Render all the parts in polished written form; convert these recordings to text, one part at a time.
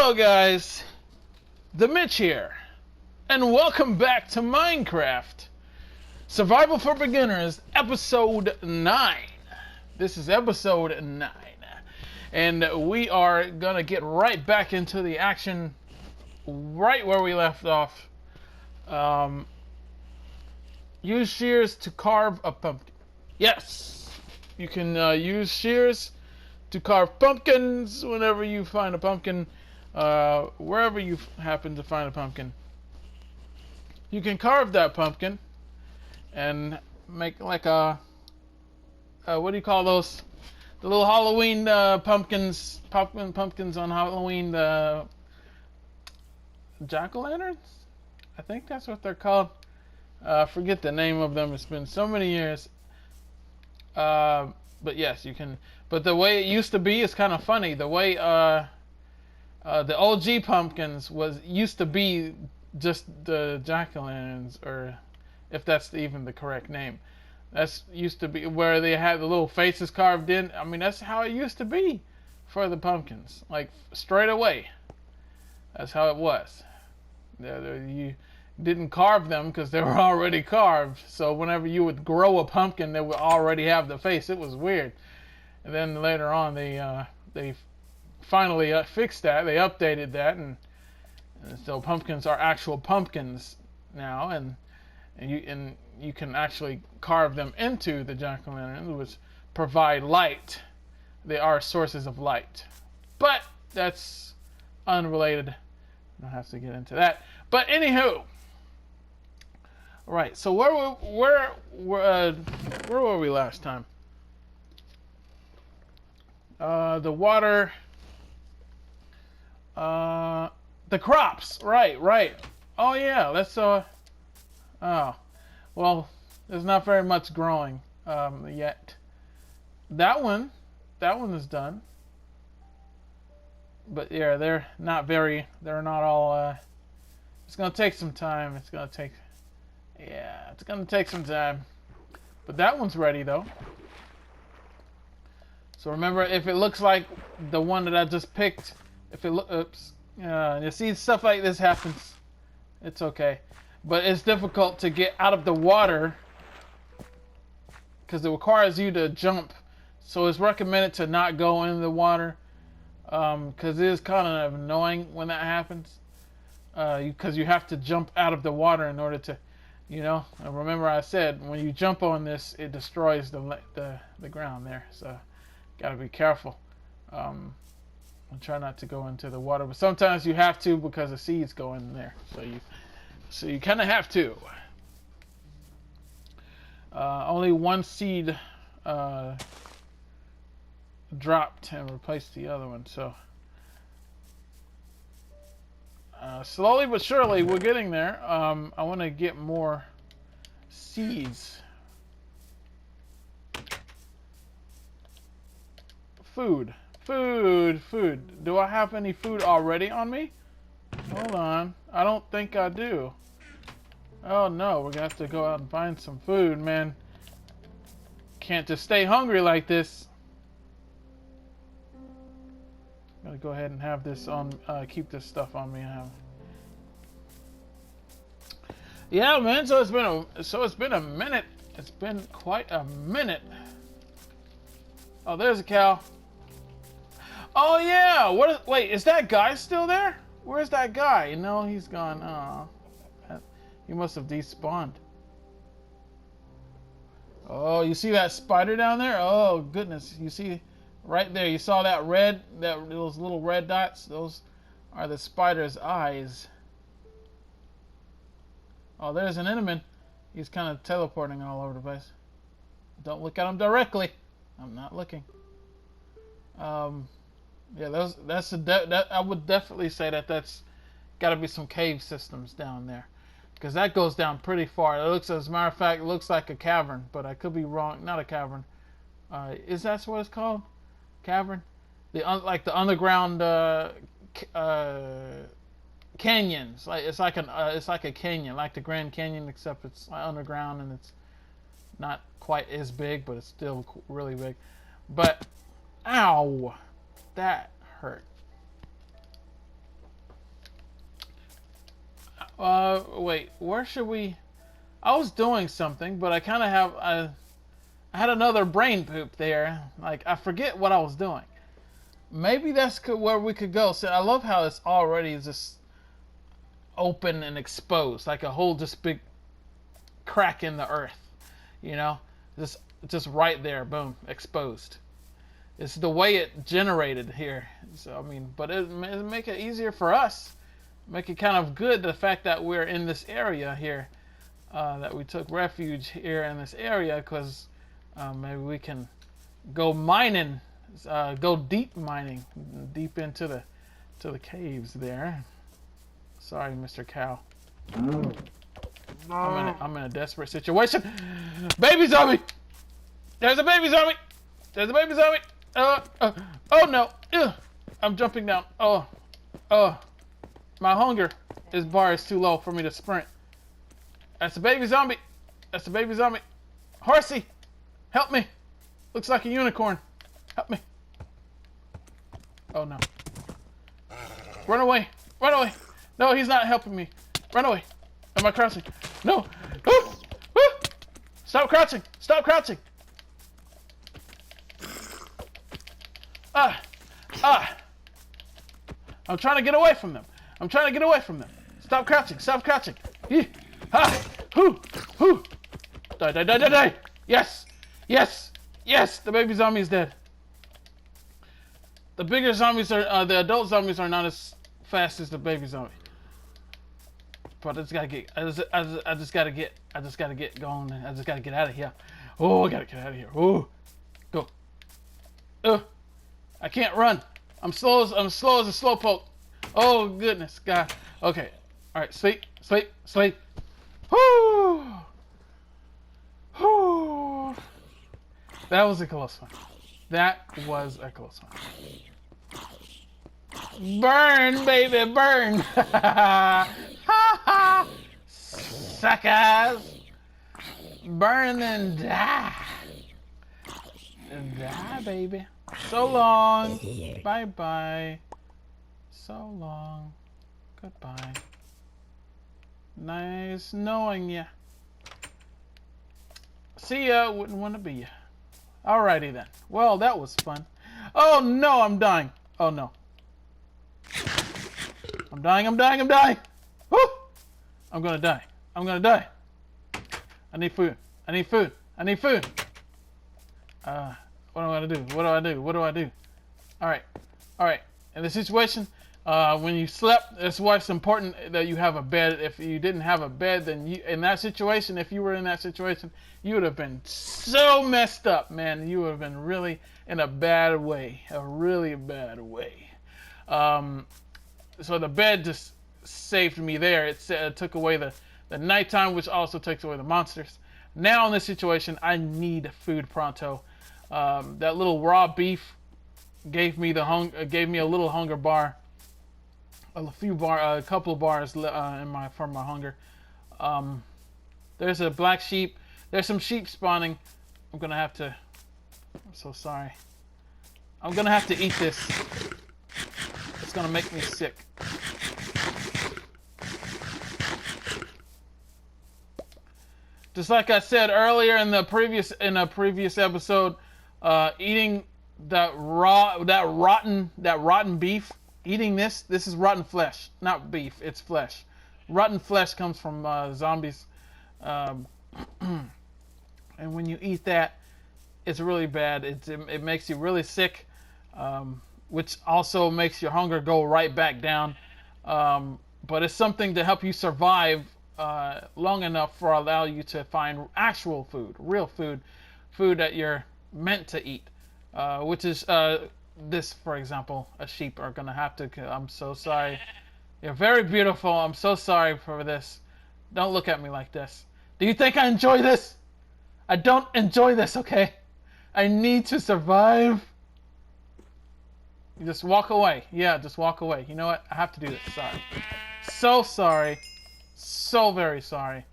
Hello guys, the Mitch here, and welcome back to Minecraft Survival for Beginners, episode 9. This is episode 9, and we are gonna get right back into the action right where we left off. Use shears to carve a pumpkin. Yes, you can use shears to carve pumpkins whenever you find a pumpkin, wherever you happen to find a pumpkin. You can carve that pumpkin and make like a what do you call those? The little Halloween pumpkins on Halloween, the jack-o'-lanterns? I think that's what they're called. I forget the name of them. It's been so many years. But yes, you can. But the way it used to be is kind of funny. The way the OG pumpkins used to be just the jack-o'-lanterns, or if that's even the correct name. That's used to be where they had the little faces carved in. I mean, that's how it used to be for the pumpkins, like straight away. That's how it was. You didn't carve them because they were already carved. So whenever you would grow a pumpkin, they would already have the face. It was weird. And then later on, they finally fixed that. They updated that, and so pumpkins are actual pumpkins now, and you can actually carve them into the jack-o'-lantern, which provide light. They are sources of light, but that's unrelated. I don't have to get into that. But anywho, right. So where were we last time? The water. The crops. Right. Oh yeah. Let's oh. Well, there's not very much growing yet. That one is done. But yeah, they're not all. It's gonna take some time. It's gonna take some time. But that one's ready though. So remember, if it looks like the one that I just picked, you see stuff like this happens, it's okay. But it's difficult to get out of the water because it requires you to jump. So it's recommended to not go in the water because it is kind of annoying when that happens. Because you have to jump out of the water in order to, and remember I said when you jump on this, it destroys the ground there. So gotta be careful. And try not to go into the water, but sometimes you have to because the seeds go in there. So you kind of have to. Only one seed dropped and replaced the other one. So slowly but surely we're getting there. I want to get more seeds. Food. Do I have any food already on me? Hold on. I don't think I do. Oh no, we're gonna have to go out and find some food, man. Can't just stay hungry like this. Gotta go ahead and have this on, keep this stuff on me. Yeah, man, so it's been a minute. It's been quite a minute. Oh, there's a cow. Oh yeah, wait, is that guy still there? Where's that guy? No, he's gone. Oh, he must have despawned. Oh, you see that spider down there? Oh goodness, you see right there. You saw those little red dots? Those are the spider's eyes. Oh, there's an enemy. He's kind of teleporting all over the place. Don't look at him directly. I'm not looking. Yeah, I would definitely say that's got to be some cave systems down there, because that goes down pretty far. As a matter of fact, it looks like a cavern, but I could be wrong. Not a cavern. Is that what it's called? Cavern? Like the underground canyons. It's like a canyon, like the Grand Canyon, except it's underground and it's not quite as big, but it's still really big. But ow, that hurt. Wait, where should we... I was doing something, but I kind of have... I had another brain poop there. Like, I forget what I was doing. Maybe that's where we could go. So I love how it's already just open and exposed. Like a whole just big crack in the earth. You know? Just right there. Boom. Exposed. It's the way it generated here. So, I mean, but it make it easier for us. Make it kind of good, the fact that we're in this area here. That we took refuge here in this area, because maybe we can go mining, go deep mining, deep into the caves there. Sorry, Mr. Cow. I'm in a desperate situation. Baby zombie! There's a baby zombie! There's a baby zombie! Oh no! I'm jumping down. Oh, my hunger bar is too low for me to sprint. That's a baby zombie. That's a baby zombie. Horsey, help me. Looks like a unicorn. Help me. Oh no. Run away. Run away. No, he's not helping me. Run away. Am I crouching? No. Woo! Woo! Stop crouching. Stop crouching. I'm trying to get away from them. I'm trying to get away from them. Stop crouching. Stop crouching. Hoo! Hoo! Die, die, die, die, die! Yes! Yes! Yes! The baby zombie is dead. The bigger zombies are, the adult zombies are not as fast as the baby zombie. But I just gotta get, I just gotta get going. I just gotta get out of here. Oh, I gotta get out of here. Oh, go. I can't run. I'm slow as a slowpoke. Oh goodness, God. Okay. All right. Sleep. Sleep. Sleep. Whoo. Whoo. That was a close one. That was a close one. Burn, baby, burn. Ha ha. Suckers. Burn and die. Die, baby. So long. Bye-bye. So long. Goodbye. Nice knowing ya. See ya. Wouldn't want to be ya. Alrighty then. Well, that was fun. Oh no, I'm dying. Oh no. I'm dying, I'm dying, I'm dying. Woo! I'm gonna die. I'm gonna die. I need food. I need food. I need food. What am I gonna do? What do I do? What do I do? Alright. Alright. In the situation, when you slept, that's why it's important that you have a bed. If you didn't have a bed, then in that situation, if you were in that situation, you would have been so messed up, man. You would have been really in a bad way. A really bad way. So the bed just saved me there. It took away the nighttime, which also takes away the monsters. Now in this situation, I need food pronto. That little raw beef gave me a little hunger bar, a couple of bars from my hunger. There's a black sheep. There's some sheep spawning. I'm so sorry. I'm gonna have to eat this. It's gonna make me sick. Just like I said earlier in a previous episode, eating that rotten beef, eating this is rotten flesh, not beef, it's flesh. Rotten flesh comes from zombies, and when you eat that, it's really bad. It makes you really sick, which also makes your hunger go right back down. But it's something to help you survive long enough for allow you to find actual food, real food that you're meant to eat, which is this, for example. A sheep are gonna have to. I'm so sorry. You're very beautiful. I'm so sorry for this. Don't look at me like this. Do you think I enjoy this? I don't enjoy this, okay? I need to survive. You just walk away. Yeah, just walk away. You know what? I have to do this. Sorry. So sorry. So very sorry.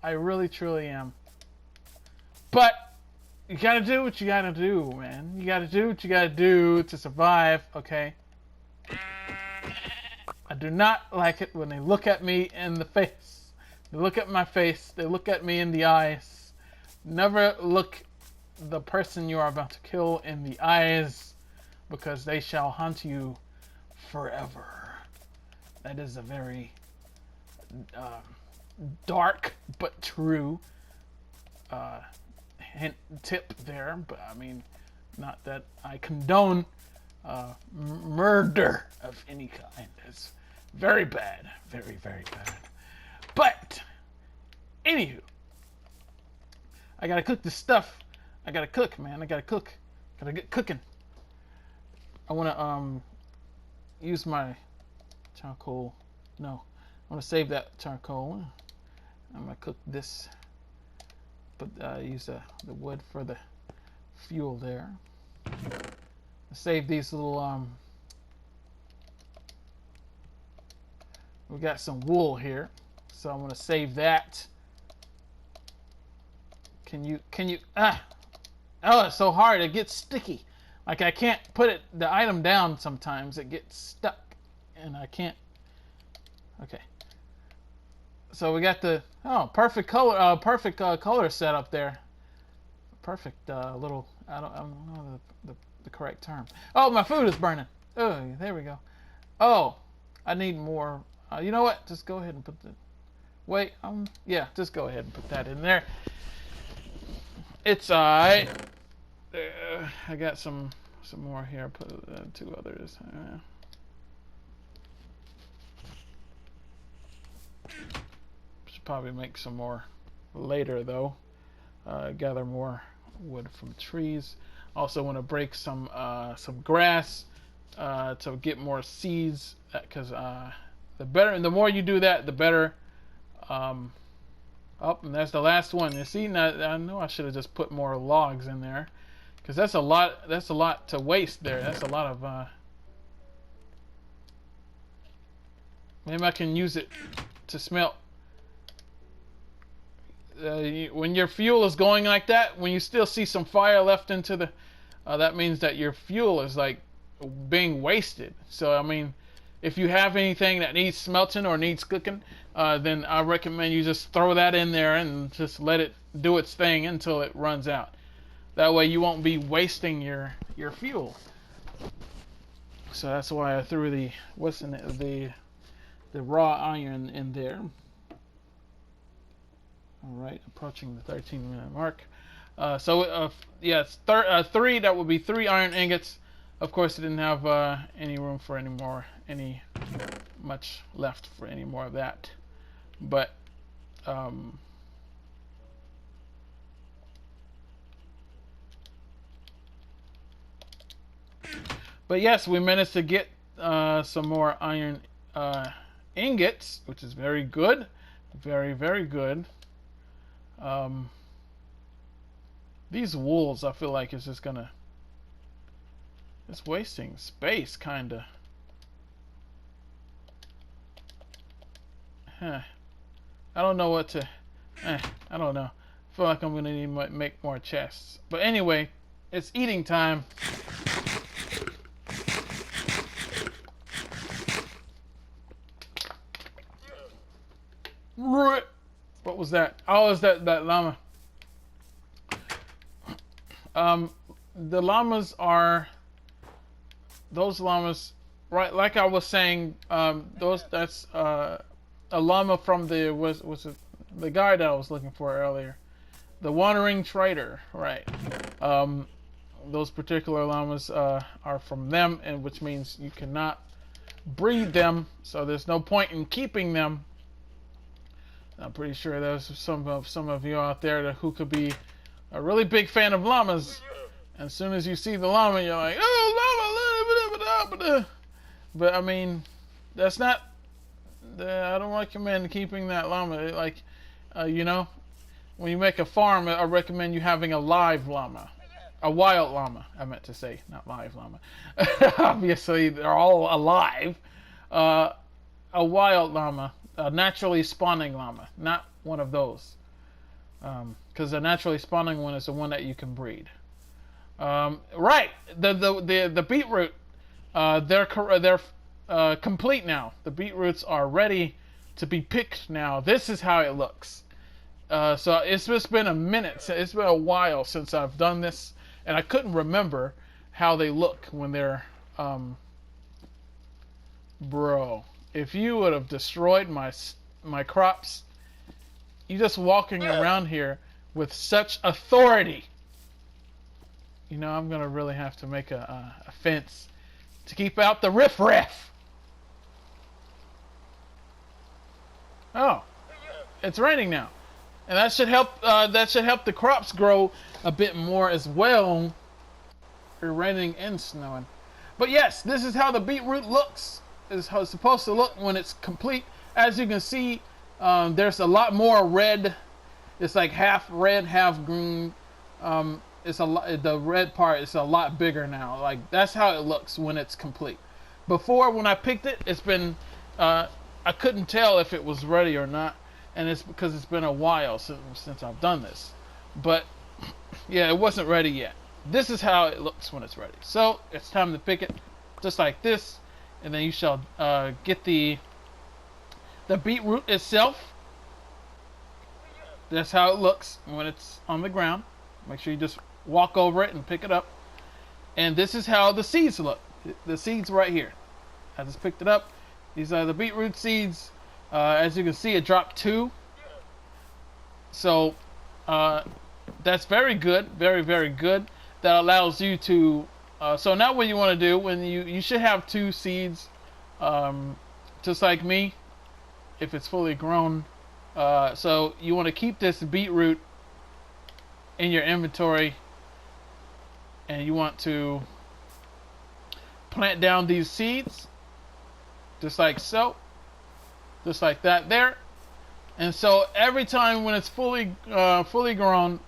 I really, truly am. But you gotta do what you gotta do, man. You gotta do what you gotta do to survive, okay? I do not like it when they look at me in the face. They look at my face. They look at me in the eyes. Never look the person you are about to kill in the eyes, because they shall haunt you forever. That is a very dark but true tip there. But I mean, not that I condone murder of any kind. It's very bad. Very, very bad. But, anywho, I gotta cook this stuff. I gotta cook, man. I gotta cook. Gotta get cooking. I wanna use my charcoal. No, I wanna save that charcoal. I'm gonna cook this. But use the wood for the fuel there. Save these little we got some wool here, so I'm gonna save that. Can you oh, it's so hard, it gets sticky. Like I can't put the item down sometimes, it gets stuck and I can't. Okay, so we got the perfect color set up there. Perfect little, I don't know the correct term. Oh, my food is burning. Oh, there we go. Oh, I need more. You know what? Just go ahead and put the. Wait. Yeah. Just go ahead and put that in there. It's alright. I got some more here. Put 2 others. Should probably make some more later though. Gather more wood from trees. Also want to break some grass to get more seeds, because the more you do that, the better. And that's the last one. You see, now, I know I should have just put more logs in there, because that's a lot. That's a lot to waste there. That's a lot of. Maybe I can use it to smelt. When your fuel is going like that, when you still see some fire left into the, that means that your fuel is like being wasted. So I mean, if you have anything that needs smelting or needs cooking, then I recommend you just throw that in there and just let it do its thing until it runs out. That way you won't be wasting your fuel. So that's why I threw the raw iron in there. Alright, approaching the 13-minute mark. Yeah, it's 3. That would be 3 iron ingots. Of course, it didn't have any room for much left for any more of that. But, yes, we managed to get some more iron ingots, which is very good. Very, very good. These wools, I feel like, is just gonna. It's wasting space, kinda. I don't know what to. I don't know. I feel like I'm gonna need to make more chests. But anyway, it's eating time. What was that? Oh, is that llama? The llamas are those llamas, right? Like I was saying, that's a llama from was it the guy that I was looking for earlier, the wandering trader, right? Those particular llamas are from them, and which means you cannot breed them, so there's no point in keeping them. I'm pretty sure there's some of you out there who could be a really big fan of llamas. And as soon as you see the llama, you're like, oh, llama! But I mean, that's not. I don't recommend keeping that llama. Like, you know, when you make a farm, I recommend you having a live llama, a wild llama. I meant to say, not live llama. Obviously, they're all alive. A wild llama. A naturally spawning llama, not one of those, because the naturally spawning one is the one that you can breed. Right, the beetroot, they're complete now. The beetroots are ready to be picked now. This is how it looks. So it's just been a minute. It's been a while since I've done this, and I couldn't remember how they look when they're. Bro, if you would have destroyed my crops, you just walking around here with such authority. You know, I'm gonna really have to make a fence to keep out the riffraff. Oh, it's raining now, and that should help. That should help the crops grow a bit more as well. It's raining and snowing, but yes, this is how the beetroot looks. This is how it's supposed to look when it's complete. As you can see, there's a lot more red. It's like half red, half green. It's a lot. The red part is a lot bigger now. Like that's how it looks when it's complete. Before, when I picked it, it's been. I couldn't tell if it was ready or not, and it's because it's been a while since I've done this. But yeah, it wasn't ready yet. This is how it looks when it's ready. So it's time to pick it, just like this, and then you shall get the beetroot itself. That's how it looks when it's on the ground. Make sure you just walk over it and pick it up. And this is how the seeds look. The seeds right here. I just picked it up. These are the beetroot seeds. As you can see, it dropped 2. So that's very good. Very, very good. That allows you to... so now what you want to do, when you should have 2 seeds, just like me, if it's fully grown. So you want to keep this beetroot in your inventory, and you want to plant down these seeds just like so, just like that there. And so every time when it's fully grown,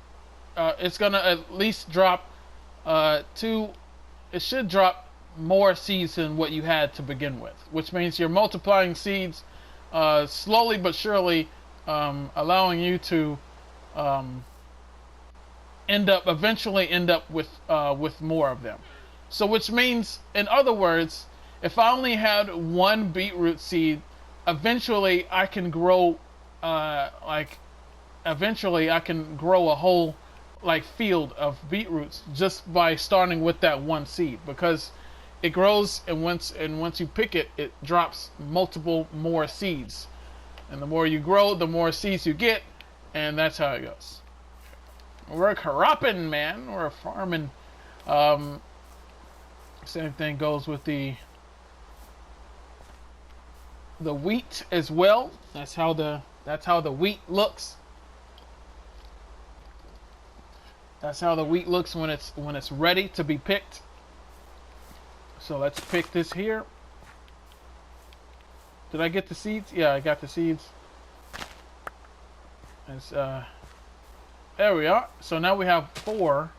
it's gonna at least drop 2. It should drop more seeds than what you had to begin with, which means you're multiplying seeds slowly but surely, allowing you to eventually end up with more of them. So which means, in other words, if I only had 1 beetroot seed, eventually I can grow eventually I can grow a whole field of beetroots just by starting with that 1 seed, because it grows, and once you pick it, it drops multiple more seeds, and the more you grow, the more seeds you get, and that's how it goes. We're cropping, man. We're farming. Same thing goes with the wheat as well. That's how the wheat looks. That's how the wheat looks when it's ready to be picked. So let's pick this here. Did I get the seeds? Yeah, I got the seeds. It's, there we are. So now we have 4.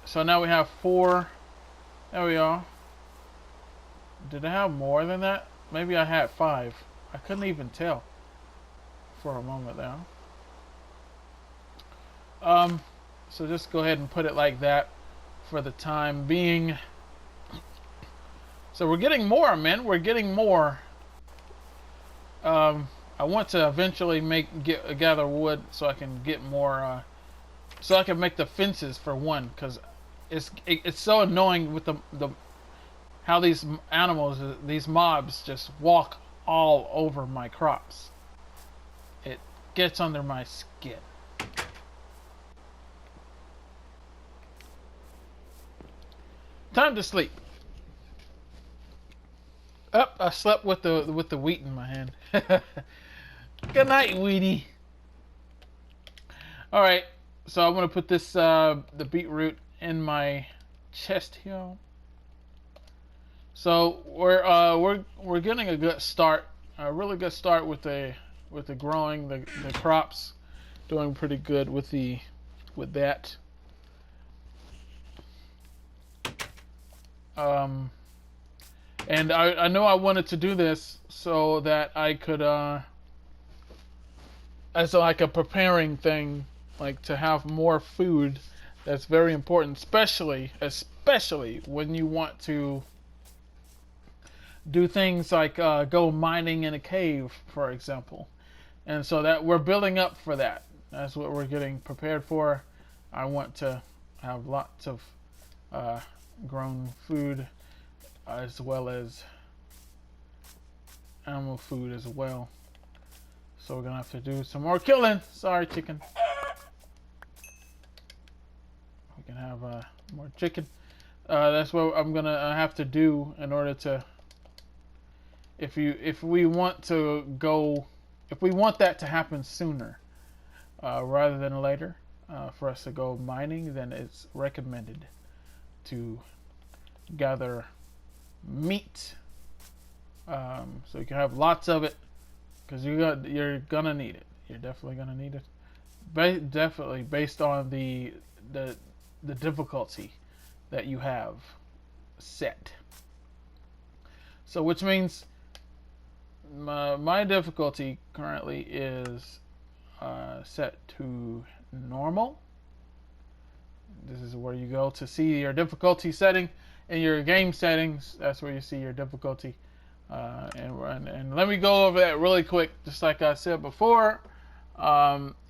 So now we have 4. There we are. Did I have more than that? Maybe I had 5. I couldn't even tell for a moment there. So just go ahead and put it like that for the time being. So we're getting more, man. We're getting more. I want to eventually gather wood so I can get more. So I can make the fences for one, because it's so annoying with the how these animals, these mobs, just walk all over my crops. It gets under my skin. Time to sleep. Up, I slept with the wheat in my hand. Good night, Wheatie. All right, so I'm gonna put this the beetroot in my chest here. So we're getting a good start, a really good start with the growing the crops, doing pretty good with that. And I know I wanted to do this so that I could as like a preparing thing, like to have more food That's very important, especially when you want to do things like go mining in a cave, for example. And so that we're building up for that. That's what we're getting prepared for. I want to have lots of grown food as well as animal food as well. So we're gonna have to do some more killing. Sorry, chicken. We can have more chicken. That's what I'm gonna have to do in order to. If we want that to happen sooner rather than later, for us to go mining, then it's recommended to gather meat, so you can have lots of it, because you're gonna need it. You're definitely gonna need it. Definitely based on the difficulty that you have set. So which means my difficulty currently is set to normal. This is where you go to see your difficulty setting in your game settings. That's where you see your difficulty. And let me go over that really quick. Just like I said before,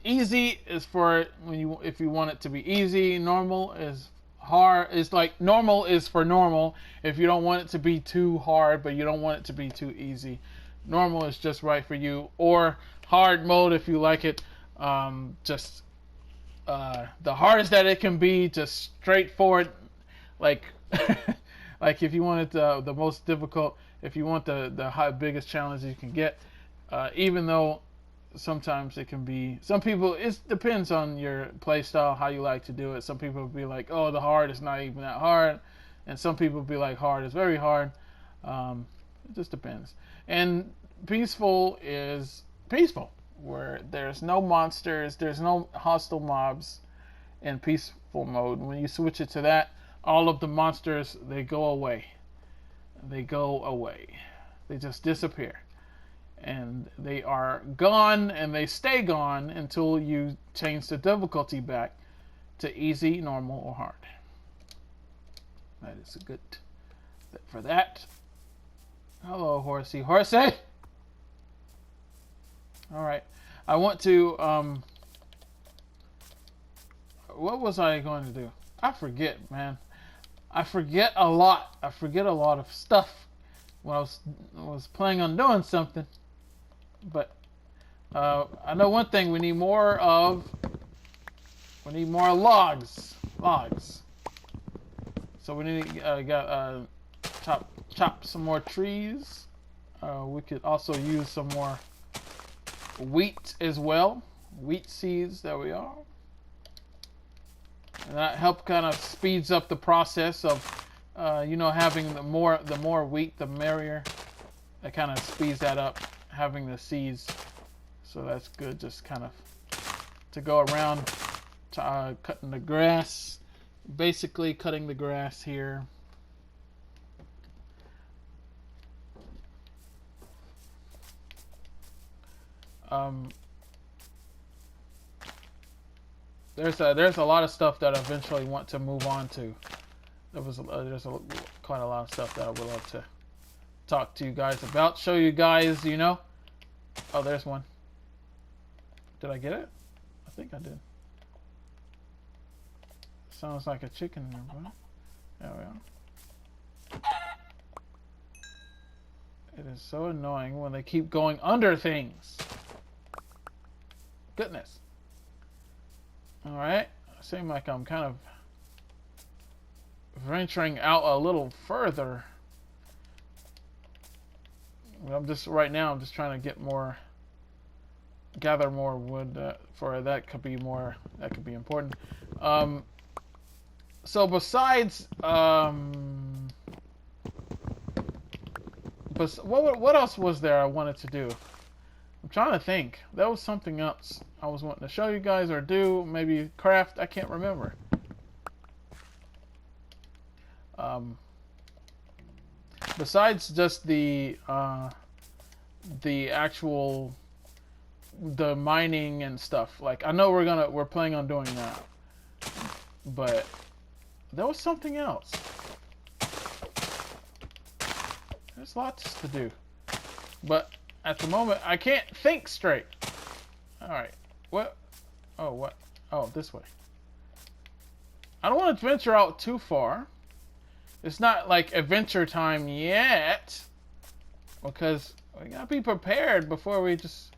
easy is for if you want it to be easy. Normal is hard. It's like normal is for normal. If you don't want it to be too hard, but you don't want it to be too easy, normal is just right for you. Or hard mode if you like it. Just the hardest that it can be, just straightforward, like like if you want it the most difficult, if you want the biggest challenge you can get, even though sometimes it can be, some people, it depends on your play style, how you like to do it. Some people will be like, oh, the hard is not even that hard, and some people will be like, hard is very hard. It just depends. And peaceful is peaceful, where there's no monsters, there's no hostile mobs in peaceful mode. When you switch it to that, all of the monsters, they go away. They go away. They just disappear. And they are gone, and they stay gone until you change the difficulty back to easy, normal, or hard. That is a good for that. Hello, horsey. Horsey! Alright. I want to, what was I going to do? I forget, man. I forget a lot. I forget a lot of stuff when I was planning on doing something. But I know one thing. We need more logs. Logs. So we need to chop some more trees. We could also use some more wheat as well. Wheat seeds. There we are. And that help kind of speeds up the process of, having the more wheat, the merrier. That kind of speeds that up, having the seeds. So that's good. Just kind of to go around cutting the grass. Basically cutting the grass here. There's a lot of stuff that I eventually want to move on to. There's quite a lot of stuff that I would love to talk to you guys about. Show you guys, Oh, there's one. Did I get it? I think I did. Sounds like a chicken there, bro. There we are. It is so annoying when they keep going under things. Goodness. Alright. Seems like I'm kind of venturing out a little further. I'm just trying to gather more wood for that could be important. So besides what else was there I wanted to do? I'm trying to think. That was something else I was wanting to show you guys or do. Maybe craft. I can't remember. Besides just the actual mining and stuff. Like I know we're planning on doing that. But there was something else. There's lots to do. But at the moment, I can't think straight. Alright. What? Oh, what? Oh, this way. I don't want to venture out too far. It's not like adventure time yet. Because we gotta be prepared before we just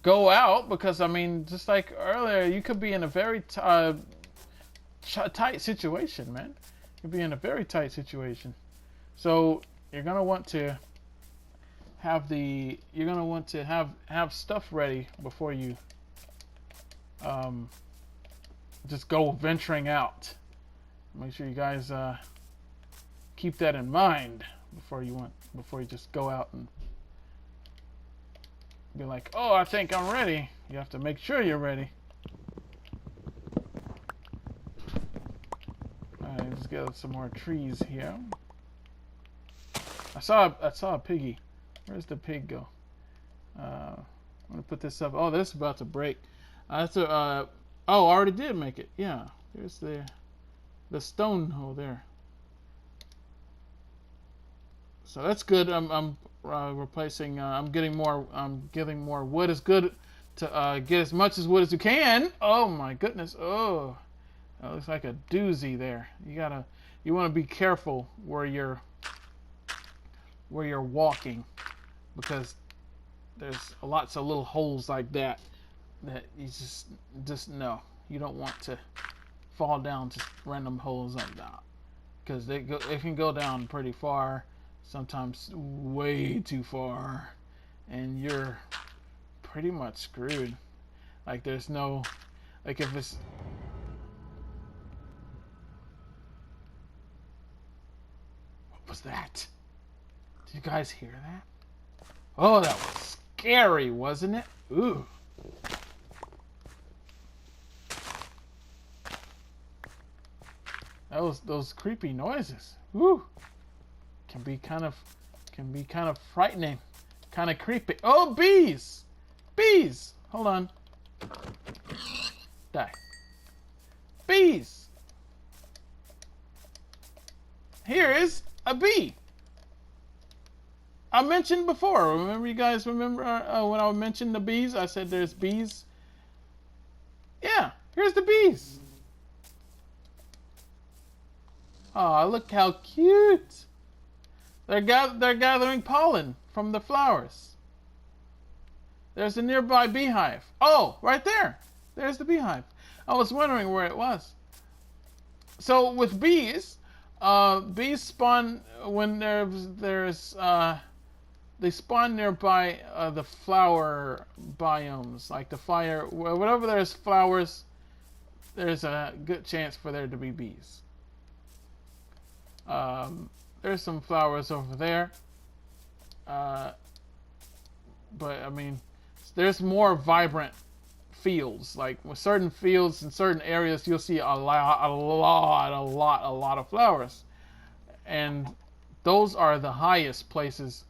go out. Because, I mean, just like earlier, you could be in a very tight situation, man. You could be in a very tight situation. So, you're gonna want to have have stuff ready before you just go venturing out. Make sure you guys keep that in mind before you just go out and be like, oh, I think I'm ready. You have to make sure you're ready. Alright, let's get some more trees here. I saw a piggy. Where's the pig go? I'm gonna put this up. Oh, this is about to break. Oh, I already did make it. Yeah, there's the stone hole there. So that's good. I'm replacing. I'm getting more wood. It's good to get as much as wood as you can. Oh my goodness. Oh, that looks like a doozy there. You want to be careful where you're walking, because there's lots of little holes like that you just know you don't want to fall down just random holes like that, because it can go down pretty far, sometimes way too far, and you're pretty much screwed. Like there's no, like if it's, what was that? Did you guys hear that? Oh, that was scary, wasn't it? Ooh. Those creepy noises. Ooh. Can be kind of frightening. Kind of creepy. Oh, bees! Bees! Hold on. Die. Bees! Here is a bee. I mentioned before. You guys remember when I mentioned the bees? I said there's bees. Yeah, here's the bees. Oh, look how cute. They're gathering pollen from the flowers. There's a nearby beehive. Oh, right there. There's the beehive. I was wondering where it was. So with bees, bees spawn when they spawn nearby the flower biomes, like the fire. Wherever there's flowers, there's a good chance for there to be bees. There's some flowers over there, but I mean, there's more vibrant fields. Like with certain fields in certain areas, you'll see a lot of flowers, and those are the highest places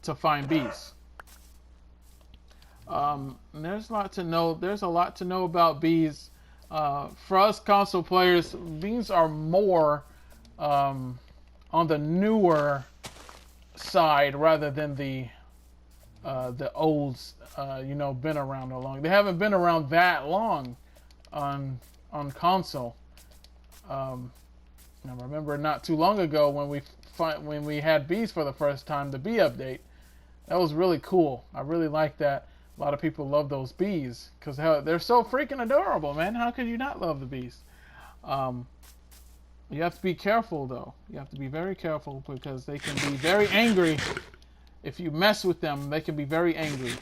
to find bees. There's a lot to know. There's a lot to know about bees. For us console players, bees are more on the newer side rather than the old, been around a long. They haven't been around that long on console. I remember not too long ago when we had bees for the first time, the bee update. That was really cool. I really like that. A lot of people love those bees because they're so freaking adorable, man. How could you not love the bees? You have to be careful, though. You have to be very careful because they can be very angry. If you mess with them, they can be very angry.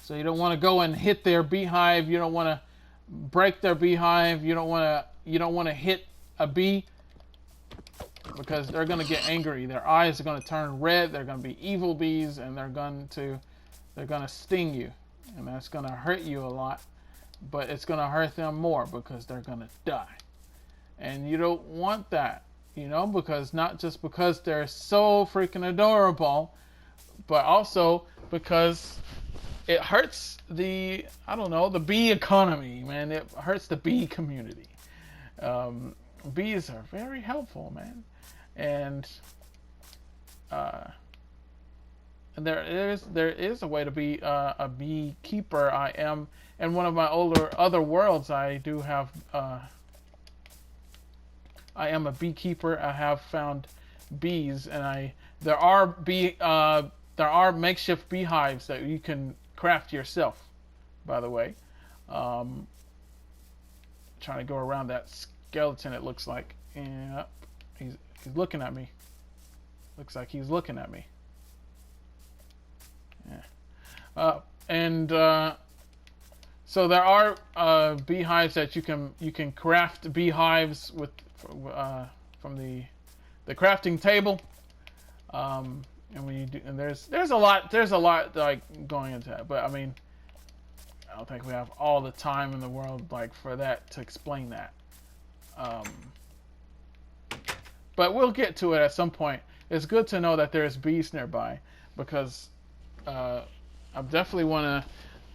So you don't want to go and hit their beehive. You don't want to break their beehive. You don't want to hit a bee because they're going to get angry. Their eyes are going to turn red. They're going to be evil bees, and they're going to sting you, and that's going to hurt you a lot. But it's going to hurt them more because they're going to die. And you don't want that, because not just because they're so freaking adorable, but also because it hurts the, I don't know, the bee economy, man. It hurts the bee community. Um, Bees are very helpful, man, and uh, and there is a way to be a beekeeper. I am in one of my other worlds. I do have I am a beekeeper. I have found bees, and there are makeshift beehives that you can craft yourself. By the way, um, trying to go around that skeleton. It looks like, yeah, he's looking at me. Looks like he's looking at me. Yeah, and so there are beehives that you can craft beehives with from the crafting table. And when you do, and there's a lot like going into that, but I mean, I don't think we have all the time in the world like for that to explain that. But we'll get to it at some point. It's good to know that there's bees nearby, because I definitely want to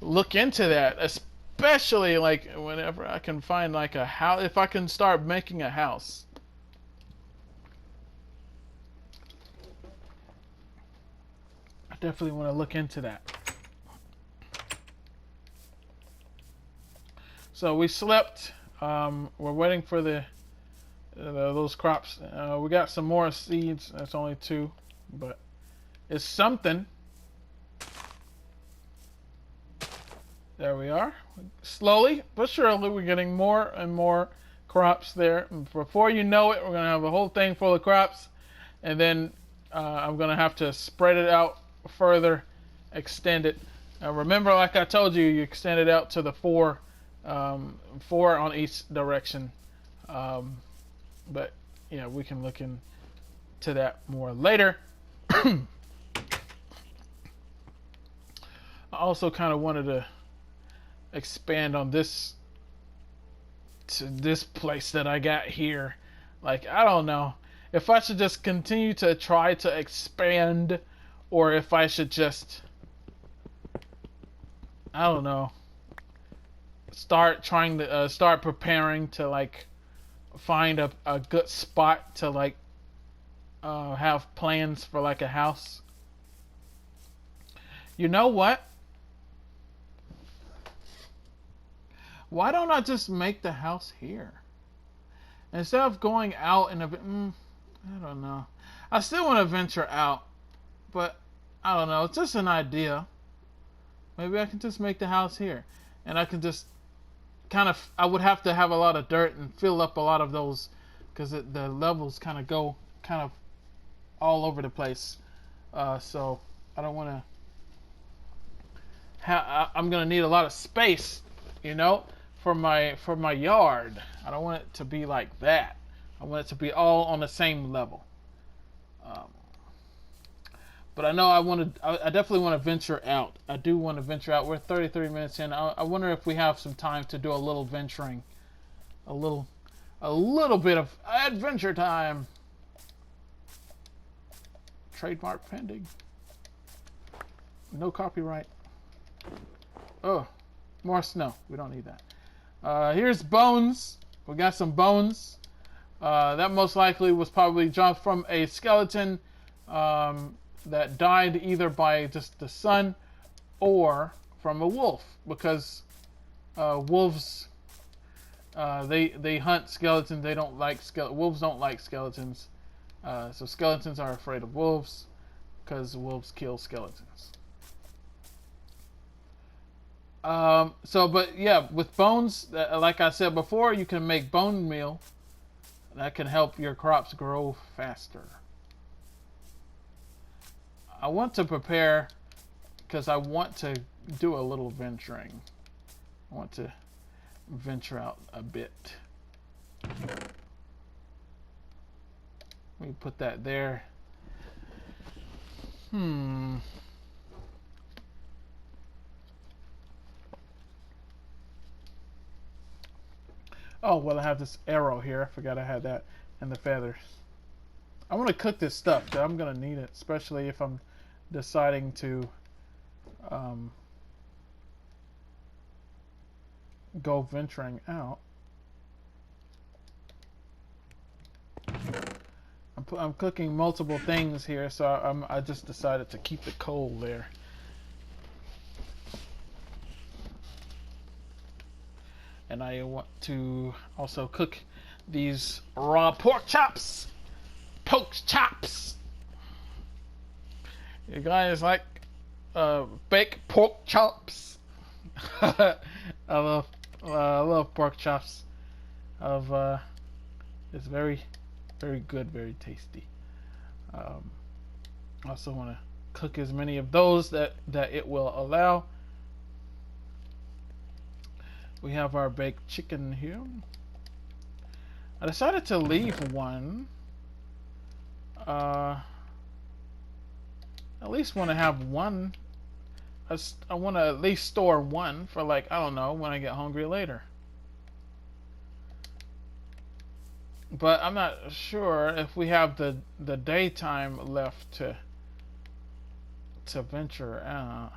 look into that, especially like whenever I can find like a house. If I can start making a house. I definitely want to look into that. So we slept. We're waiting for those crops. We got some more seeds. That's only 2, but it's something. There we are. Slowly but surely, we're getting more and more crops there. And before you know it, we're gonna have a whole thing full of crops, and then I'm gonna have to spread it out further, extend it. Remember, like I told you, you extend it out to the 4 on each direction. But yeah, we can look into that more later. I also kind of wanted to expand on this place that I got here. Like, I don't know if I should just continue to try to expand, or if I should just, I don't know, start preparing to like find a good spot to like have plans for like a house. You know what? Why don't I just make the house here instead of going out and I don't know. I still want to venture out, but I don't know. It's just an idea. Maybe I can just make the house here, and I can just I would have to have a lot of dirt and fill up a lot of those, because the levels kind of go all over the place. So I don't want to. I'm gonna need a lot of space, for my yard. I don't want it to be like that. I want it to be all on the same level. But I know I definitely want to venture out. I do want to venture out. We're 33 minutes in. I wonder if we have some time to do a little venturing. A little bit of adventure time. Trademark pending. No copyright. Oh, more snow. We don't need that. Here's bones. We got some bones. That most likely was probably jumped from a skeleton that died either by just the sun or from a wolf, because wolves they hunt skeletons. They don't like wolves don't like skeletons, so skeletons are afraid of wolves because wolves kill skeletons. But yeah, with bones, like I said before, you can make bone meal. That can help your crops grow faster. I want to prepare because I want to do a little venturing. I want to venture out a bit. Let me put that there. Oh, well, I have this arrow here. I forgot I had that. And the feathers. I want to cook this stuff, but I'm going to need it, especially if I'm deciding to go venturing out. I'm cooking multiple things here, so I just decided to keep the coal there. And I want to also cook these raw pork chops. Pork chops. You guys like baked pork chops? I love pork chops. It's very good, very tasty. I also want to cook as many of those that it will allow. We have our baked chicken here. I decided to leave one. At least want to have one. I want to at least store one for, like, I don't know, when I get hungry later. But I'm not sure if we have the daytime left to venture out.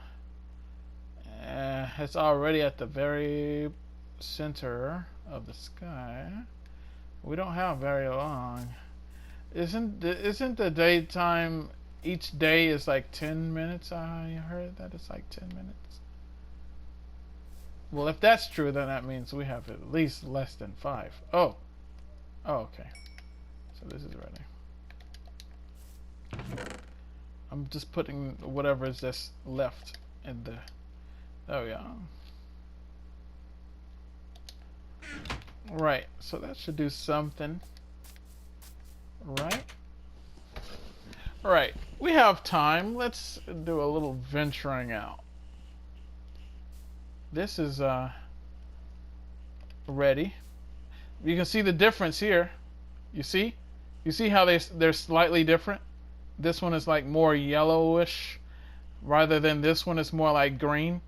It's already at the very center of the sky. We don't have very long. Isn't the daytime, each day is like 10 minutes? I heard that it's like 10 minutes. Well, if that's true, then that means we have at least less than 5. Oh, okay. So this is ready. I'm just putting whatever is just left in the... There we go. Right, so that should do something. Right? Right, we have time. Let's do a little venturing out. This is ready. You can see the difference here. You see? You see how they're slightly different? This one is like more yellowish rather than this one is more like green.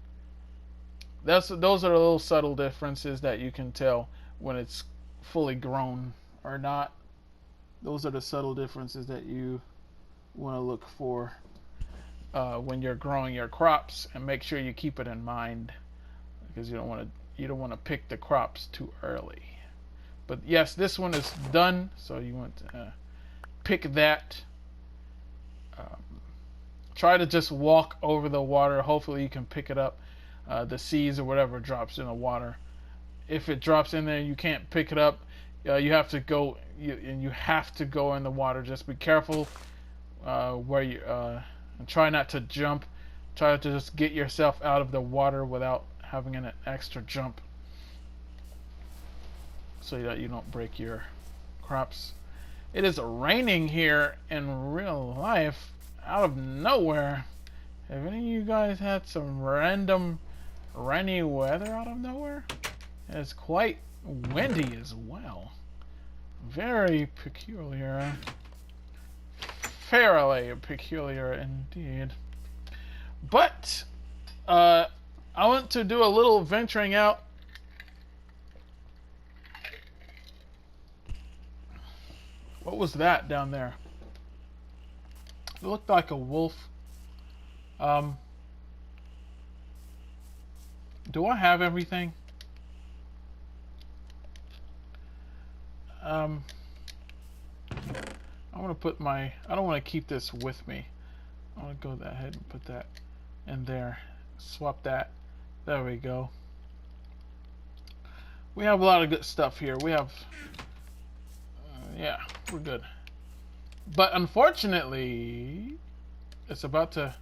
Those are the little subtle differences that you can tell when it's fully grown or not. Those are the subtle differences that you want to look for when you're growing your crops, and make sure you keep it in mind, because you don't want to pick the crops too early. But yes, this one is done, so you want to pick that. Try to just walk over the water. Hopefully you can pick it up. The seeds or whatever drops in the water. If it drops in there, you can't pick it up. You have to go. You have to go in the water. Just be careful where you and try not to jump. Try to just get yourself out of the water without having an extra jump, so that you don't break your crops. It is raining here in real life, out of nowhere. Have any of you guys had some random rainy weather out of nowhere? It's quite windy as well. Very peculiar. Fairly peculiar indeed. But I want to do a little venturing out. What was that down there? It looked like a wolf. Do I have everything? I want to put my... I don't want to keep this with me. I want to go ahead and put that in there. Swap that. There we go. We have a lot of good stuff here. We have... yeah, we're good. But unfortunately, it's about to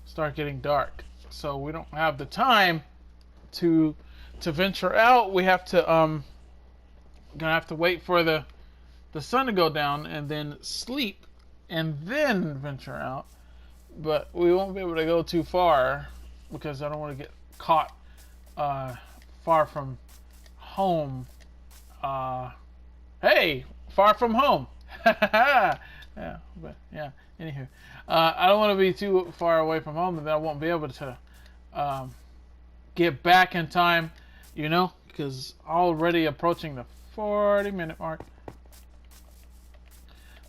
start getting dark. So we don't have the time to venture out. We have to gonna have to wait for the sun to go down and then sleep and then venture out. But we won't be able to go too far because I don't want to get caught far from home. Hey, far from home. Yeah, but yeah. Anywho, I don't want to be too far away from home, and then I won't be able to get back in time, you know, because already approaching the 40-minute mark.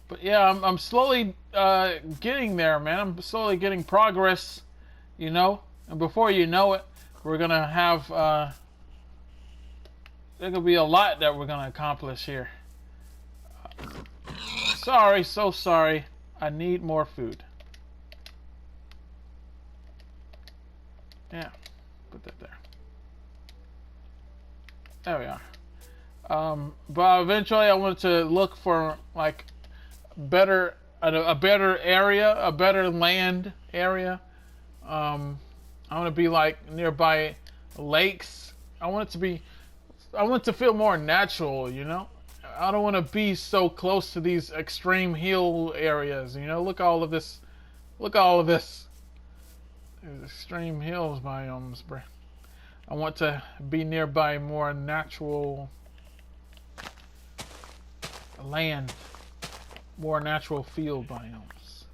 But yeah, I'm slowly getting there, man. I'm slowly getting progress, you know. And before you know it, we're gonna have There could be a lot that we're gonna accomplish here. Sorry, so sorry. I need more food. Yeah, put that there. There we are. But eventually, I wanted to look for like a better area, a better land area. I want to be like nearby lakes. I want it to feel more natural, you know? I don't want to be so close to these extreme hill areas, you know? Look at all of this. Look at all of this. These extreme hills biomes, bro. I want to be nearby more natural land, more natural field biomes.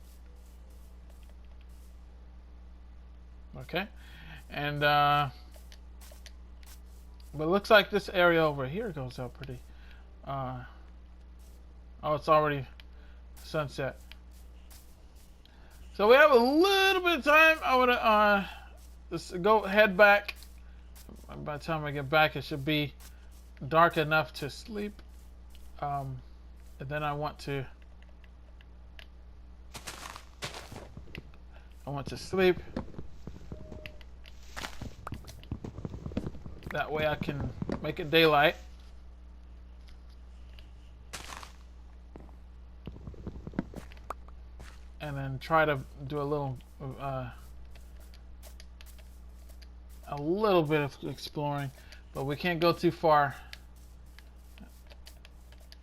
Okay, and but it looks like this area over here goes up pretty. Oh, it's already sunset. So we have a little bit of time. I want to just head back. By the time I get back, it should be dark enough to sleep. And then I want to sleep. That way I can make it daylight. And then try to do a little bit of exploring, but we can't go too far.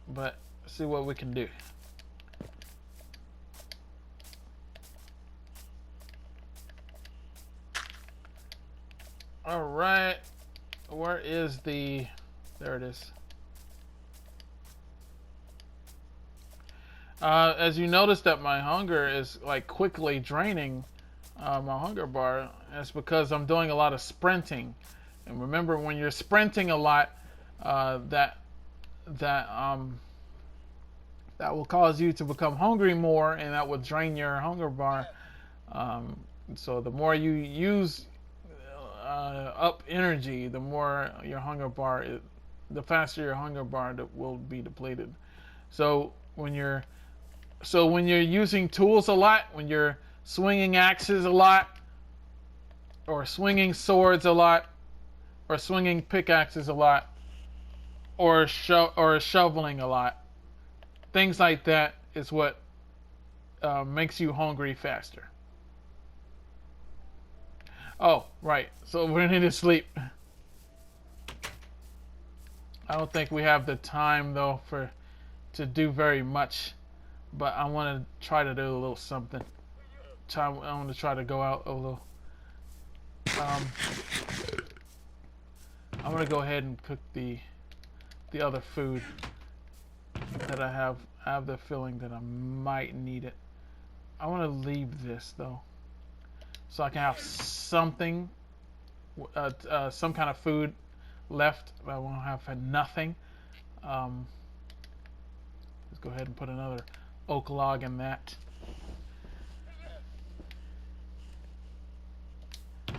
But see what we can do. All right, where is the? There it is. As you notice that my hunger is like quickly draining my hunger bar, it's because I'm doing a lot of sprinting. And remember, when you're sprinting a lot, that will cause you to become hungry more, and that will drain your hunger bar. So the more you use up energy, the more your hunger bar, the faster your hunger bar will be depleted. So when you're using tools a lot, when you're swinging axes a lot, or swinging swords a lot, or swinging pickaxes a lot, or shoveling a lot, things like that is what makes you hungry faster. Oh, right. So we're gonna need to sleep. I don't think we have the time though to do very much, but I want to try to do a little something. I want to try to go out a little. I'm gonna go ahead and cook the other food that I have. I have the feeling that I might need it. I want to leave this though, so I can have something, some kind of food left. I won't have nothing. Let's go ahead and put another oak log in that.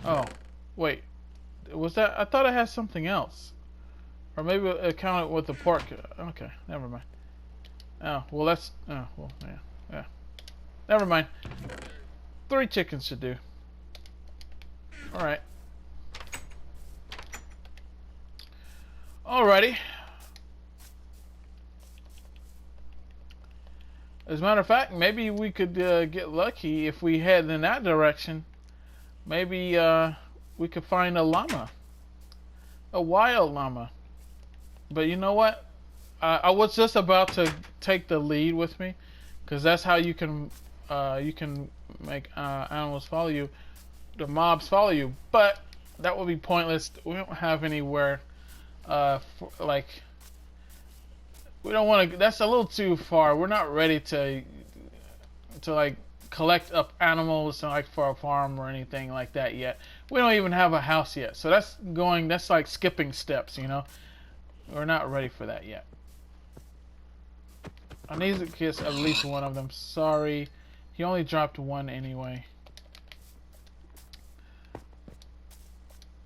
Oh, wait. Was that? I thought I had something else. Or maybe it counted with the pork. Okay, never mind. Oh, well that's... Oh, well, yeah. Never mind. 3 chickens should do. Alright. Alrighty. As a matter of fact, maybe we could get lucky if we head in that direction. Maybe we could find a llama. A wild llama. But you know what? I was just about to take the lead with me, because that's how you can make animals follow you, the mobs follow you. But that would be pointless. We don't have anywhere, like, we don't want to. That's a little too far. We're not ready to like collect up animals like for a farm or anything like that yet. We don't even have a house yet, so that's like skipping steps, you know. We're not ready for that yet. I need to kiss at least one of them. Sorry, he only dropped one anyway.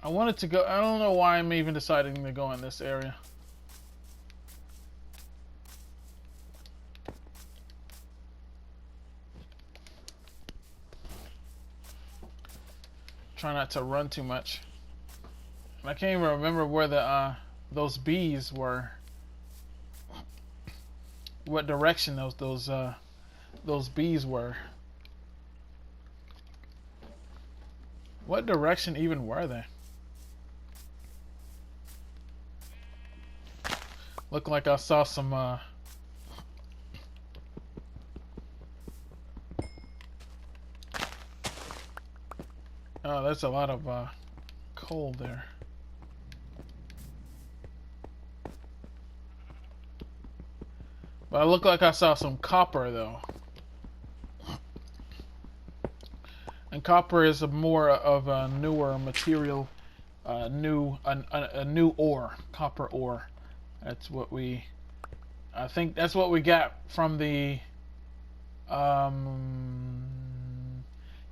I wanted to go. I don't know why I'm even deciding to go in this area. Try not to run too much. I can't even remember where the those bees were. What direction those bees were. What direction even were they? Looked like I saw some oh, there's a lot of coal there. But it looked like I saw some copper though. And copper is a more of a newer material, a new ore, copper ore. That's what I think that's what we got from the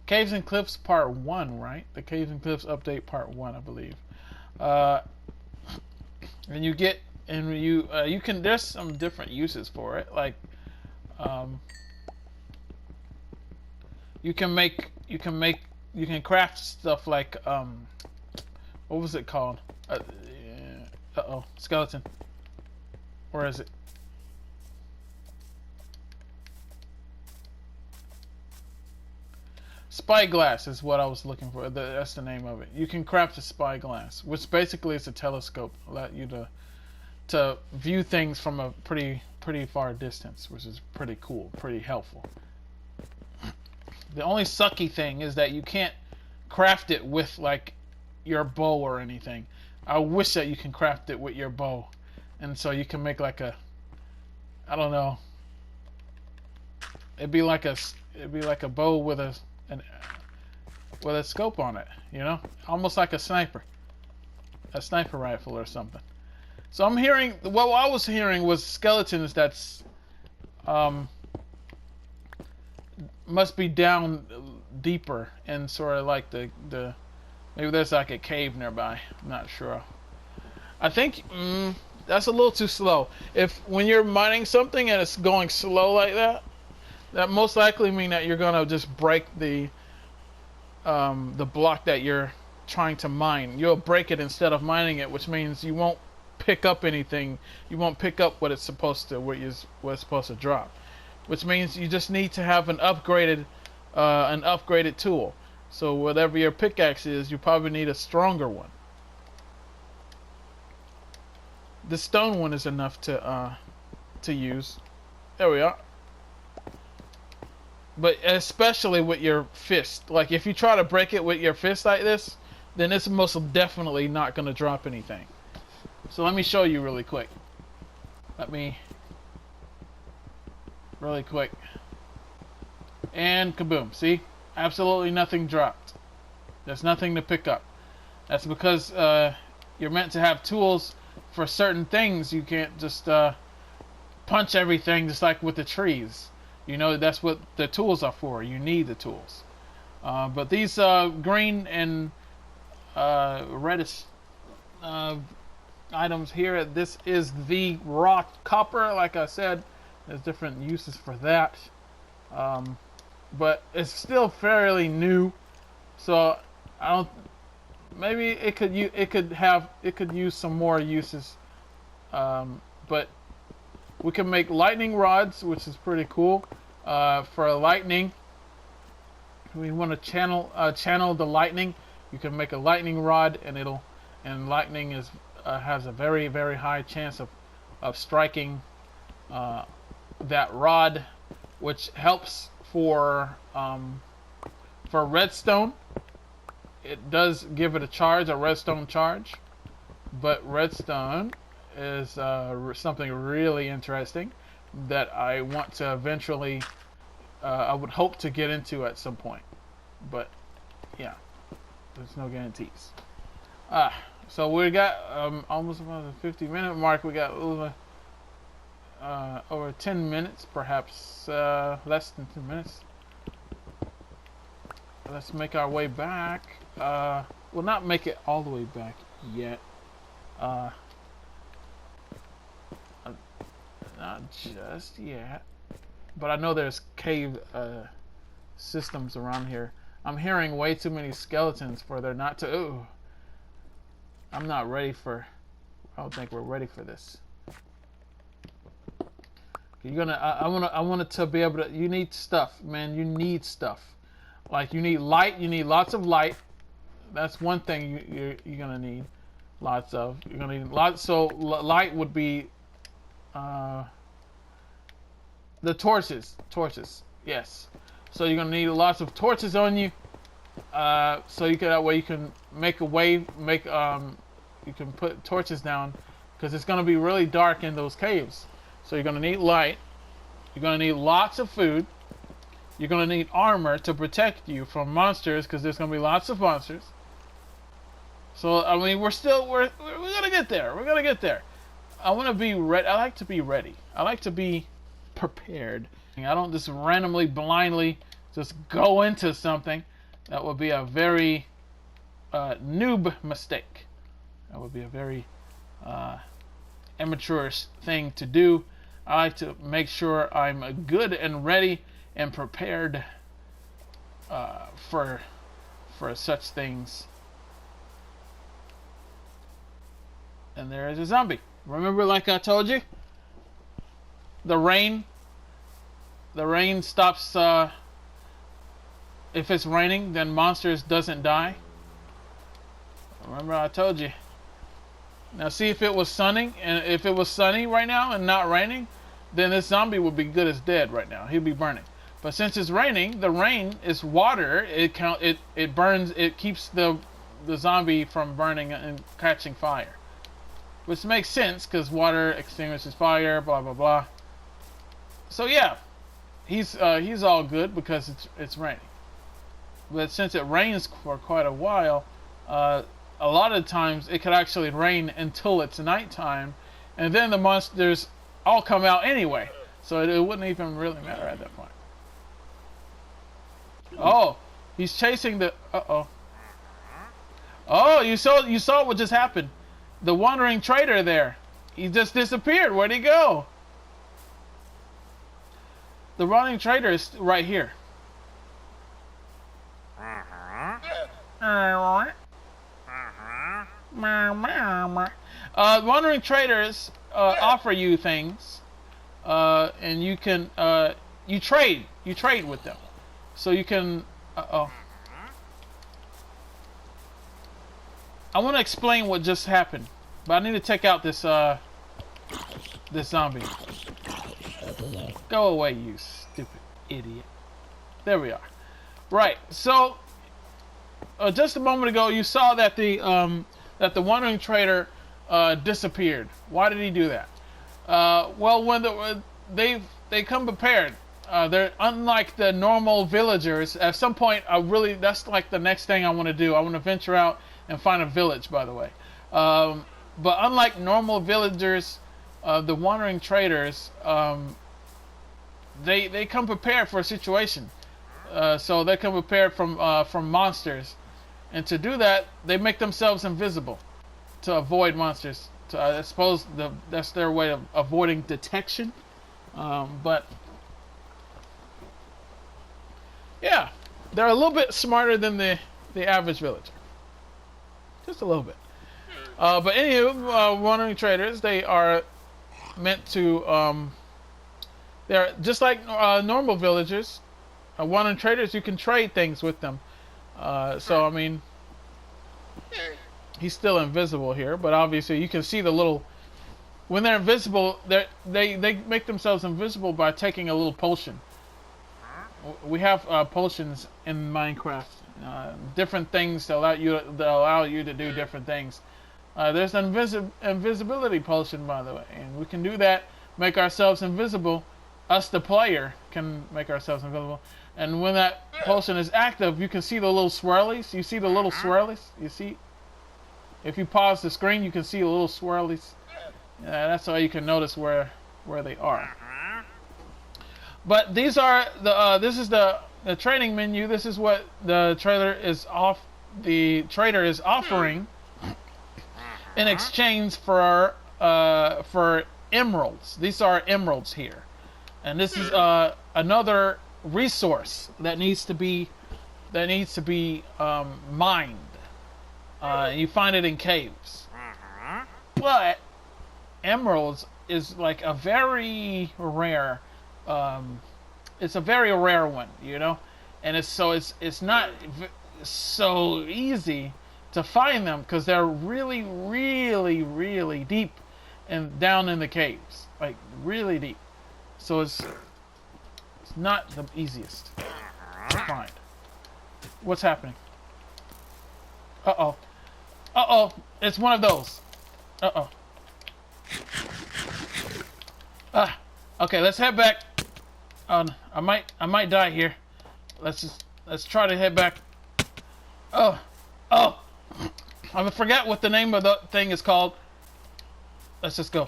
Caves and Cliffs Part 1, right? The Caves and Cliffs Update Part 1, I believe. And you get, and you can, there's some different uses for it. Like, you can craft stuff like, what was it called? Uh-oh, skeleton. Where is it? Spyglass is what I was looking for. That's the name of it. You can craft a spyglass, which basically is a telescope. Allow you to view things from a pretty far distance, which is pretty cool, pretty helpful. The only sucky thing is that you can't craft it with like your bow or anything. I wish that you can craft it with your bow, and so you can make like a, I don't know. It'd be like a bow with a scope on it, you know, almost like a sniper rifle or something. So I'm hearing, what I was hearing was skeletons that's must be down deeper and sort of like the maybe there's like a cave nearby. I'm not sure. I think that's a little too slow. If when you're mining something and it's going slow like that, that most likely mean that you're gonna just break the block that you're trying to mine. You'll break it instead of mining it, which means you won't pick up anything. You won't pick up what it's supposed to drop. Which means you just need to have an upgraded tool. So whatever your pickaxe is, you probably need a stronger one. The stone one is enough to use. There we are. But especially with your fist. Like if you try to break it with your fist like this, then it's most definitely not going to drop anything. So let me show you really quick. Really quick. And kaboom. See? Absolutely nothing dropped. There's nothing to pick up. That's because you're meant to have tools for certain things. You can't just punch everything just like with the trees. You know, that's what the tools are for. You need the tools. But these green and reddish items here, this is the raw copper. Like I said, there's different uses for that. But it's still fairly new. So I don't. Maybe it could use some more uses. But we can make lightning rods, which is pretty cool. For lightning, we want to channel the lightning. You can make a lightning rod, and lightning has a very high chance of striking that rod, which helps for redstone. It does give it a redstone charge, but redstone is something really interesting that I want to eventually, I would hope to get into at some point. But yeah, there's no guarantees. So we got almost about the 50-minute mark. We got over 10 minutes, perhaps less than 10 minutes. Let's make our way back. We'll not make it all the way back yet. Not just yet. But I know there's cave systems around here. I'm hearing way too many skeletons for there not to. Ooh, I'm not ready for. I don't think we're ready for this. You're gonna. I want it to be able to. You need stuff, man. You need stuff. Like you need light. You need lots of light. That's one thing you're gonna need. Lots of. You're gonna need lots. So light would be. The torches. Torches. Yes. So you're gonna need lots of torches on you. So you can that way you can make a way. You can put torches down because it's gonna be really dark in those caves. So you're going to need light. You're going to need lots of food. You're going to need armor to protect you from monsters because there's going to be lots of monsters. So, I mean, we're going to get there. We're going to get there. I want to be ready. I like to be ready. I like to be prepared. I don't just randomly, blindly just go into something. That would be a very noob mistake. That would be a very amateurish thing to do. I like to make sure I'm good and ready and prepared for such things. And there is a zombie. Remember, like I told you, the rain stops. If it's raining, then monsters doesn't die. Remember, I told you. Now, see if it was sunny, and if it was sunny right now and not raining, then this zombie would be good as dead right now. He'd be burning. But since it's raining, the rain is water. It burns. It keeps the zombie from burning and catching fire, which makes sense because water extinguishes fire. Blah blah blah. So yeah, he's all good because it's raining. But since it rains for quite a while, a lot of times it could actually rain until it's nighttime, and then the monsters all come out anyway, so it wouldn't even really matter at that point. Oh, he's chasing the. Oh, you saw what just happened. The wandering trader there, he just disappeared. Where'd he go? The wandering trader is right here. Wandering traders offer you things, and you can you trade with them, so you can. I want to explain what just happened, but I need to take out this this zombie. Go away, you stupid idiot. There we are. Right. So just a moment ago, you saw that the wandering trader disappeared. Why did he do that? Well, when they come prepared. They're unlike the normal villagers. At some point, that's like the next thing I want to do. I want to venture out and find a village, by the way. But unlike normal villagers, the wandering traders, they come prepared for a situation. So they come prepared from monsters, and to do that, they make themselves invisible to avoid monsters. I suppose that's their way of avoiding detection. But yeah, they're a little bit smarter than the average villager, just a little bit. But anywho, wandering traders, they are meant to. They're just like normal villagers. Wandering traders, you can trade things with them. So I mean, he's still invisible here, but obviously you can see the little. When they're invisible, they make themselves invisible by taking a little potion. We have potions in Minecraft, different things that allow you to do different things. There's an invisibility potion, by the way, and we can do that, make ourselves invisible. Us, the player, can make ourselves invisible. And when that potion is active, you can see the little swirlies. You see the little swirlies? You see? If you pause the screen, you can see the little swirlies. That's how you can notice where they are. But these are this is the trading menu. This is what the trader is offering in exchange for emeralds. These are emeralds here, and this is another resource that needs to be that needs to be mined. You find it in caves. But emeralds is like a very rare. It's a very rare one, you know, and it's not so easy to find them because they're really, really, really deep and down in the caves, like really deep. So it's not the easiest to find. What's happening? Uh-oh. Uh-oh. It's one of those. Uh-oh. Okay, let's head back. I might die here. Let's try to head back. Oh. I forgot what the name of the thing is called. Let's just go.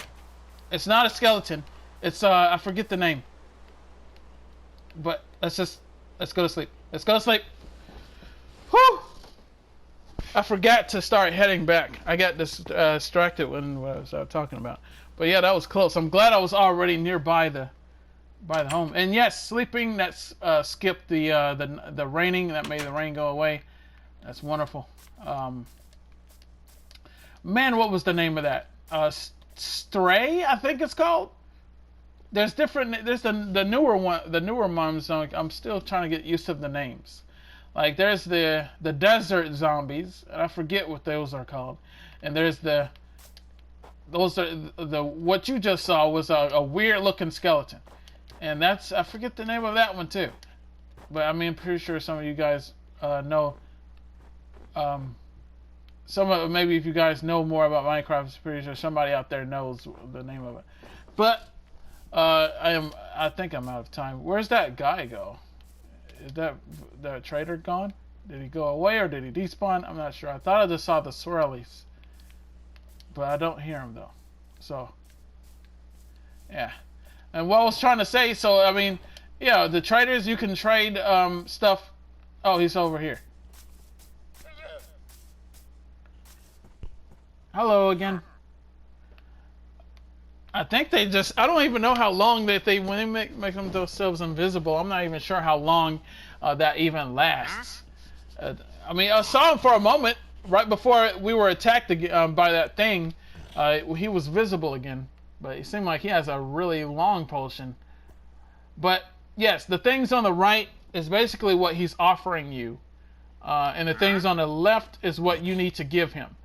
It's not a skeleton. It's I forget the name. But let's go to sleep. Let's go to sleep. Whew! I forgot to start heading back. I got distracted when I was talking about. But yeah, that was close. I'm glad I was already nearby the home. And yes, sleeping that's skipped the raining. That made the rain go away. That's wonderful. Man, what was the name of that? Stray, I think it's called. There's different. There's the newer one. The newer ones. I'm still trying to get used to the names. Like there's the desert zombies, and I forget what those are called. And there's what you just saw was a weird looking skeleton, and I forget the name of that one too. But I mean, I'm pretty sure some of you guys know. Maybe if you guys know more about Minecraft, I'm pretty sure somebody out there knows the name of it. But I think I'm out of time. Where's that guy go? Is that trader gone? Did he go away or did he despawn? I'm not sure. I thought I just saw the swirlies, but I don't hear him though. So yeah. And what I was trying to say, so I mean, yeah, the traders, you can trade stuff. Oh, he's over here. Hello again. I think I don't even know how long when they make themselves invisible, I'm not even sure how long that even lasts. I mean, I saw him for a moment right before we were attacked by that thing. He was visible again, but it seemed like he has a really long potion. But yes, the things on the right is basically what he's offering you, and the things on the left is what you need to give him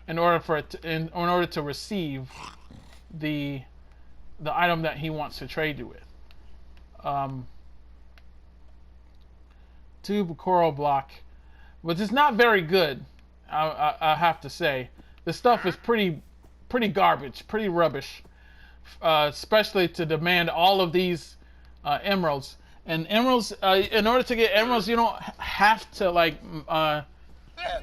in order to receive the item that he wants to trade you with. Tube coral block, which is not very good. I have to say, this stuff is pretty garbage, pretty rubbish, especially to demand all of these emeralds. And emeralds, in order to get emeralds, you don't have to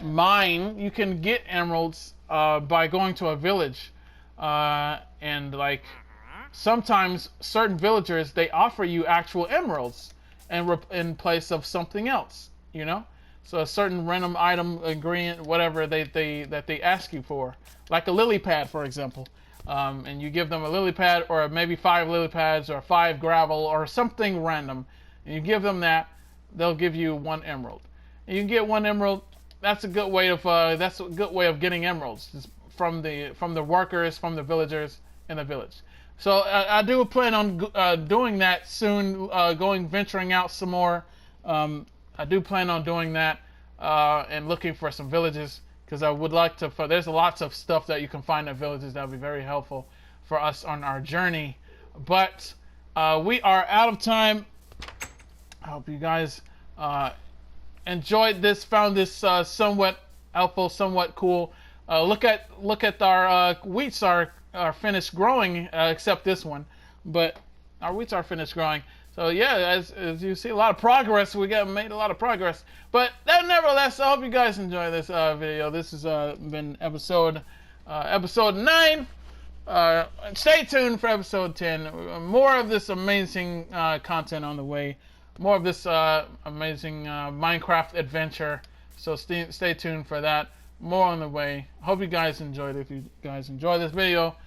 mine. You can get emeralds by going to a village, and sometimes certain villagers, they offer you actual emeralds in place of something else, you know. So a certain random item, ingredient, whatever that they ask you for, like a lily pad, for example, and you give them a lily pad or maybe 5 lily pads or 5 gravel or something random, and you give them that, they'll give you 1 emerald. And you can get 1 emerald. That's a good way of getting emeralds from the workers, from the villagers in the village. So I do plan on doing that soon, venturing out some more. I do plan on doing that and looking for some villages, because I would like to. There's lots of stuff that you can find in villages that would be very helpful for us on our journey. But we are out of time. I hope you guys enjoyed this, found this somewhat helpful, somewhat cool. Look at our wheats are finished growing, except this one, but our wheats are finished growing. So yeah, as you see, a lot of progress. We made a lot of progress. But nevertheless, I hope you guys enjoy this video. This has been episode 9. Stay tuned for episode 10. More of this amazing content on the way. More of this amazing Minecraft adventure. So stay tuned for that. More on the way. Hope you guys enjoyed it. If you guys enjoyed this video,